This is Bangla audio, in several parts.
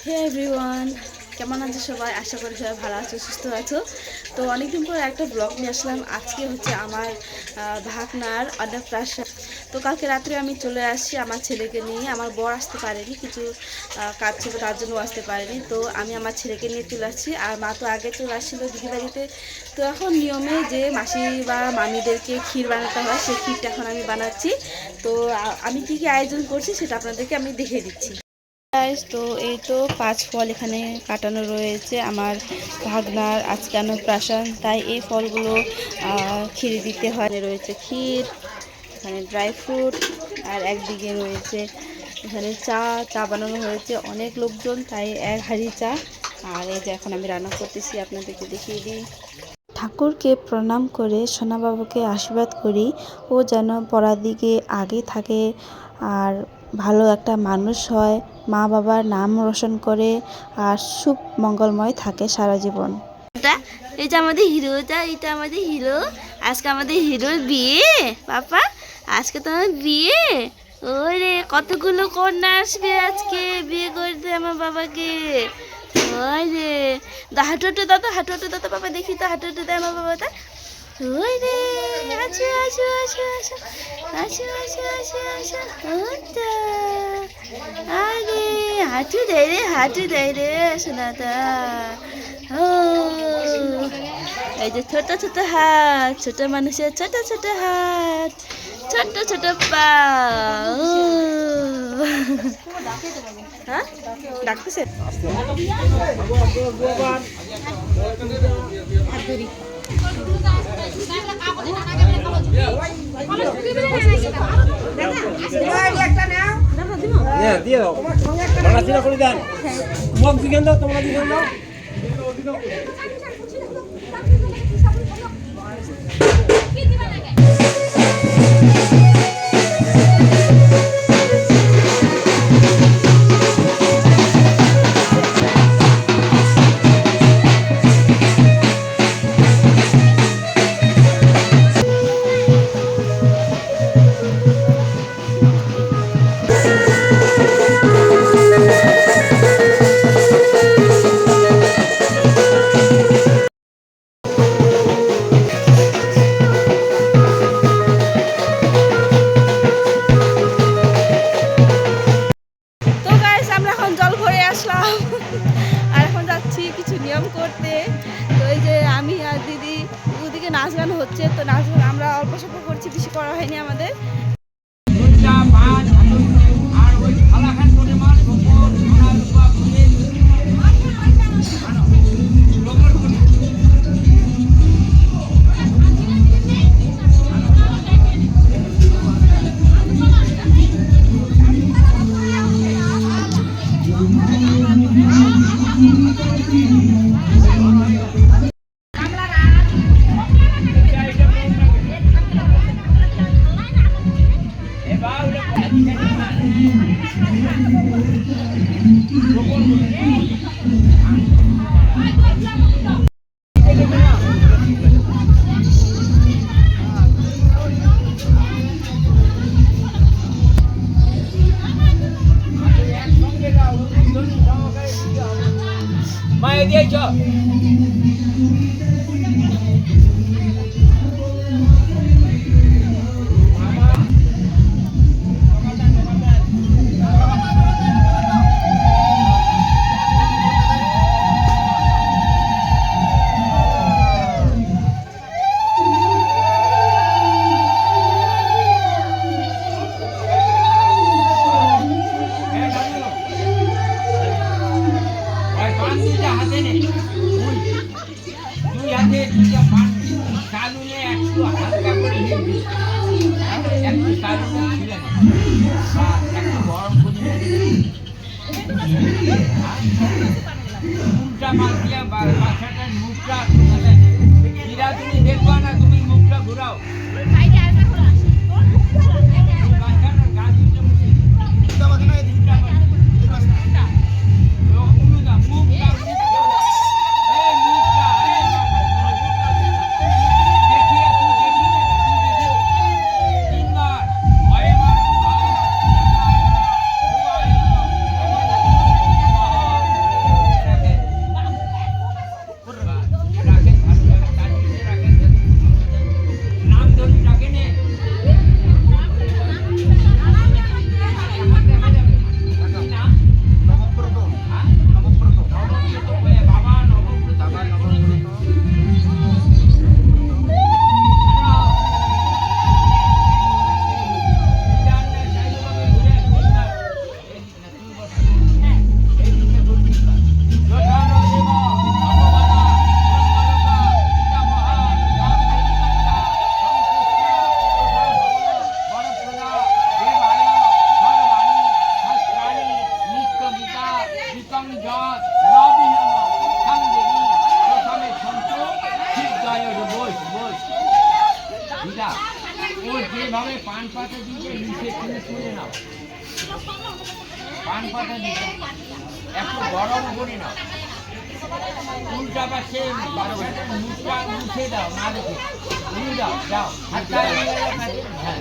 হে এভরিওয়ান, কেমন আছো সবাই? আশা করি সবাই ভালো আছো, সুস্থ আছো। তো অনেকদিন পর একটা ব্লগ নিয়ে আসলাম। আজকে হচ্ছে আমার ভাগনার অন্নপ্রাশন। তো কালকে রাত্রে আমি চলে আসছি আমার ছেলেকে নিয়ে। আমার বর আসতে পারেনি, কিছু কাজ ছিল তার জন্য আসতে পারেনি। তো আমি আমার ছেলেকে নিয়ে চলে আসছি। আর মা তো আগে চলে আসছিলো দিদি বাড়িতে। তো এখন নিয়মে যে মাসি বা মামিদেরকে ক্ষীর বানাতে হয়, সেই ক্ষীরটা এখন আমি বানাচ্ছি। তো আমি কি কি আয়োজন করছি সেটা আপনাদেরকে আমি দেখিয়ে দিচ্ছি। তো এই তো 5 ফল এখানে কাটানো রয়েছে আমার ভাগনার আজকে অন্নপ্রাশন, তাই এই ফলগুলো ক্ষীর দিতে হয়। রয়েছে ক্ষীর, এখানে ড্রাই ফ্রুট, আর একদিকে রয়েছে এখানে চা বানানো হয়েছে। অনেক লোকজন, তাই 1 হাঁড়ি চা। আর এই যে এখন আমি রান্না করতেছি, আপনাদেরকে দেখিয়ে দিই। ঠাকুরকে প্রণাম করে সোনাবাবুকে আশীর্বাদ করি ও যেন পরাদিকে আগে থাকে আর ভালো একটা মানুষ হয়, মা বাবার নাম রোশন করে আর শুভ মঙ্গলময় থাকে সারা জীবন। এই যে আমাদের হিরোটা, এটা আমাদের হিরো। আজকে আমাদের হিরোর বিয়ে। পাপা, আজকে তো আমার বিয়ে। ওরে কতগুলো কন্যা আসবে আজকে বিয়ে করতে আমার বাবাকে। ওই রে, হাঁটু দাদা, হাঁটু দাদা, বাবা দেখি তো, হাঁটু দেয় আমার বাবাটা। ওই রে, আছো আছো আছো আছো আছো আছো আছো আছো, ওটা আরে হাঁটু দেয় রে, হাঁটু দেয় রে সোনাটা। ও এই যে ছোট ছোট হাত, ছোট মানুষের ছোট ছোট হাত, ছোট ছোট পা। হ্যাঁ ডাকতেছে। আর এখন যাচ্ছি কিছু নিয়ম করতে। তো এই যে আমি আর দিদি, ওদিকে নাচ গান হচ্ছে, তো নাচ গান আমরা অল্প স্বল্প করছি, বেশি করা হয়নি আমাদের। Mai dia cho. তুমি দেখবা না, তুমি মুখটা ঘুরাও। পান পাতা দিয়ে নিচে তুমি তুলে নাও। পান পাতা দিয়ে একটু গরম করে নাও। উল্টা পাশে বাচ্চাটার মুখটা মুছে দাও, না দেখে উলু দাও, যাও হাতটা এগিয়ে গেল কাছে। হ্যাঁ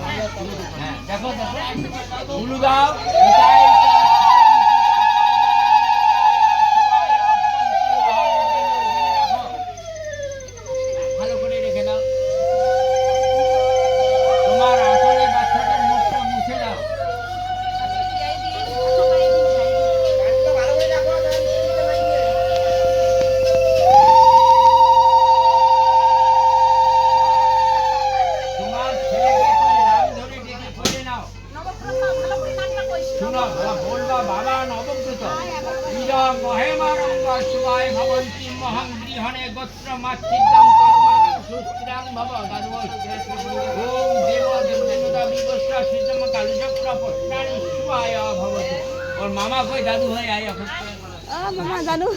হ্যাঁ, দেখো দেখো উলু দাও। ভালো করে রেখে দাও। তোমার আসলে বাচ্চাটার মুখটা মুছে দাও। তোমার ছেলেকে নাম ধরে ডেকে পড়ে নাও। শুনো, বলবা বাবা নবব্রত ইদং মহেমারঙ্গ শিবায় ভবন্তি মহং গৃহণে গোত্র মাতৃদ্যং কর্মাণি সুস্ত্রাং ভব গাদবৈ ওম দেব দেবদেবতা বিবস্ত্র সিদ্ধম কালচক্র পট্টানি শিবায় ভবতু। ওর মামা কই দাদু ভাই আয় এখন। মামা জানু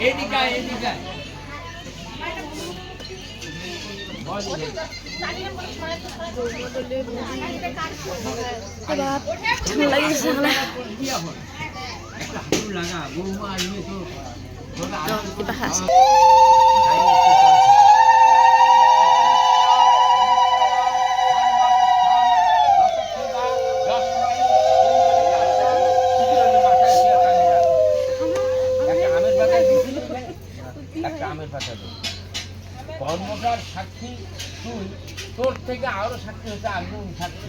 এদিকে এদিকে লাগা বৌমা আসবে তো আমের পাতা কর্মকার সাক্ষী তুই, তোর থেকে আরো সাক্ষী হচ্ছে আগুন সাক্ষী।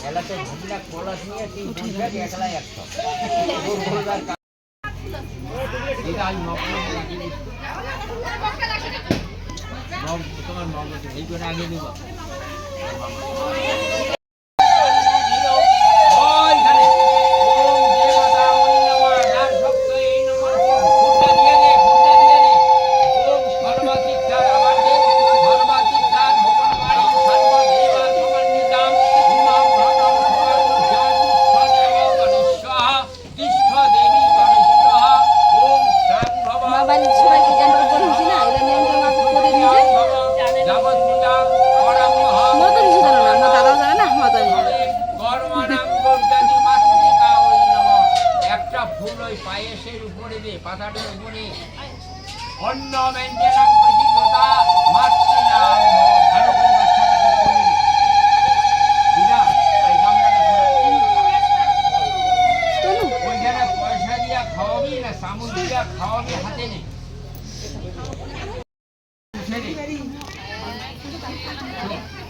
এলাকায় ভুগলা কলাস নিয়ে তিন সংসার একলা একশো তোমার মগ এই করে আগে দেবো। পায়েসের উপরে দে, পাতাটার উপরে অন্ন ব্যঞ্জনাং প্রতিপদা মাতৃনাম ভালো করে বাচ্চাটাকে পড়ি দিদা। এই গামলাটা ওইখানে পয়সা দিয়া খাওয়াবি না সামুল দিয়া খাওয়াবি, হাতে নে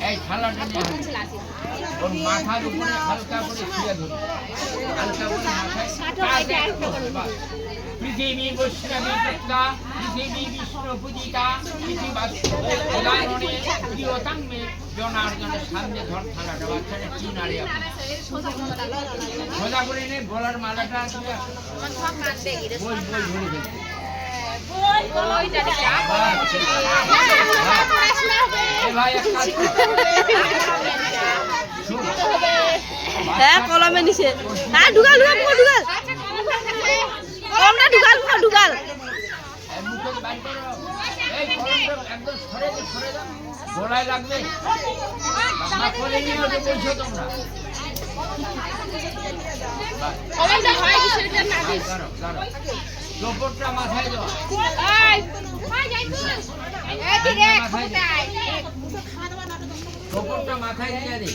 এই থালাটা নিয়ে ওর মাথার উপরে হালকা করে শুয়ে ধরো, হালকা করে মাথায় পৃথিবী বৈষ্ণবী প্রজ্ঞা পৃথিবী বিষ্ণু পূজিতা পৃথিবী জনার্দনের সামনে ধর থালাটা বাচ্চাটা কি নাড়ে সোজা করে নে, গলার মালাটা বই বই ধরে ফেলতে। হ্যাঁ কলমে নিছে। হ্যাঁ ঢুকাল ঢুকাল ঢুকাল কলমটা ঢুকাল ঢুকাল। গলায় লাগবে তোমরা চোপড়টা মাথায় দেওয়া, চোপড়টা মাথায় দিয়ে দে।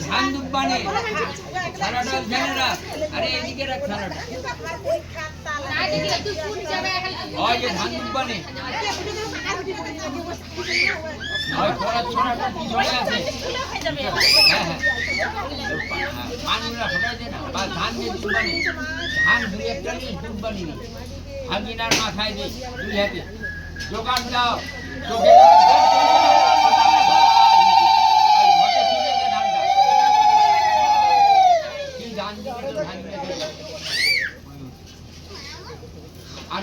ধান দুব্বানে সারাটা ধ্যানে রাখ। আরে এদিকে রাখ সারাটা। ওই যে ধান দুব্বানে ওই পড়ার ছোড়াটা পিছনে আছে। হ্যাঁ হ্যাঁ পানগুলা ফোটাই দে না, বা ধান দিয়ে দুব্বানে ধান দুই একটা নিয়ে দুব্বানি না হাগিনার মাথায় দে দুই হাতে। দোকান যাও চোখে ডান দিকে তো ভাঙবে। আর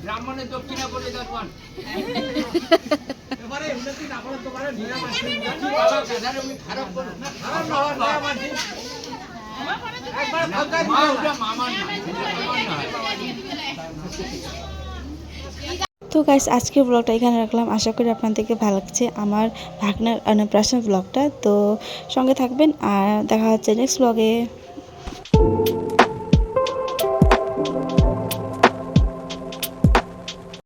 ব্রাহ্মণের দক্ষিণা বলে দেখুন এবারে উন্নতি না করে তোমার নিরাম আছে বাবা গাধার আমি খারাপ করব না খারাপ না হয় না মাঝি একবার ভাগা দিও না মামার না তো গাইস আজকের ব্লগটা এখানে রাখলাম। আশা করি আপনাদেরকে ভালো লাগছে আমার ভাগনার অন্নপ্রাশন ব্লগটা। তো সঙ্গে থাকবেন আর দেখা হচ্ছে নেক্সট ব্লগে।